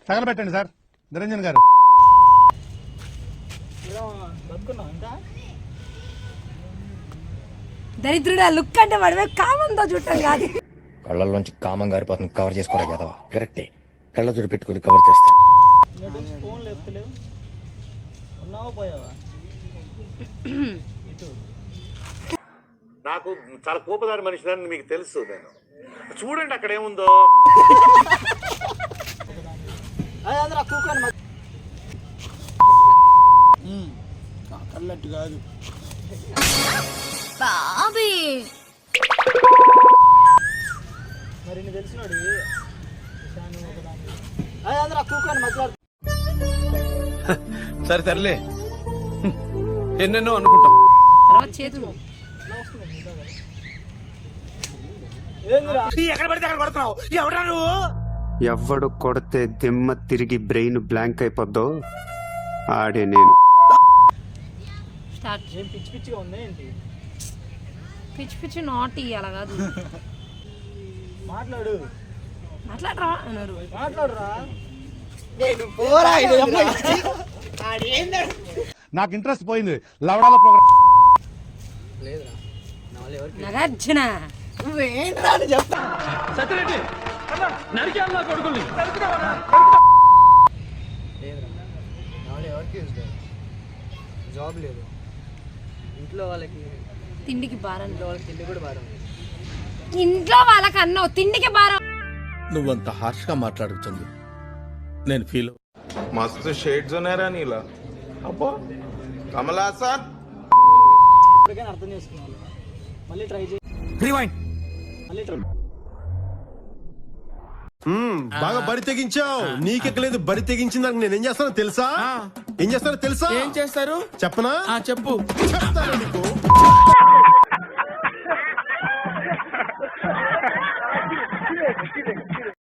తగలబెట్టండి sir Niranjan గారు. దరిద్రుడా look అంటే వాడివే కామంతో చుట్టం కాదు. కళ్ళల్లోంచి కామం గారిపోతుంది, కవర్ చేసుకోరా కదా. కరెక్టే, కళ్ళ చూడు పెట్టుకుని కవర్ చేస్తా. నాకు చాలా కోపదారి మనిషిని మీకు తెలుసు. నేను చూడండి అక్కడ ఏముందో. కళ్ళట్టు కాదు బాబీ. మరి నీ తెలిసినాడు సరే సర్లే, ఎన్నెన్నో అనుకుంటాం. తర్వాత చేతులు ఎక్కడ పడితే అక్కడ కొడుతున్నావు, ఎవడా నువ్వు? ఎవడు కొడితే దిమ్మ తిరిగి బ్రెయిన్ బ్లాంక్ అయిపోద్దో ఆడే నేను. స్టార్ట్. ఏం పిచ్చి పిచ్చిగా ఉంది ఏంటి? పిచ్చి పిచ్చి నాటి అలా కాదు. మాట్లాడు మాట్లాడరా అన్నారు. మాట్లాడురా. నాకు ఇంట్రెస్ట్ పోయింది లవడాల ప్రోగ్రామ్. నాగార్జున నువ్వేంట్రా అని చెప్తా. ఎవరికి జాబ్ లేదు, ఇంట్లో వాళ్ళకి తిండికి భారం. వాళ్ళకి తిండి కూడా భారం. ఇంట్లో వాళ్ళకి అన్నావు తిండికి భారం. నువ్వంత హార్ష్ గా మాట్లాడుతుంది నేను ఫీల్. मस्त शेड्स ఉన్నారా నీలా. అబ్బో కమల్ హాసన్ ఇప్పటికైనా అర్థం చేసుకున్నాను. మళ్ళీ ట్రై చేయి. రివైండ్. మళ్ళీ ట్రై. బాగా బరి తెగించావు. నీకెక్కలేదు, బరి తెగించిందానికి నేనేం చేస్తానో తెలుసా? ఏం చేస్తానో తెలుసా? ఏం చేస్తారు చెప్పనా? చెప్పు. చెప్తాను నీకు.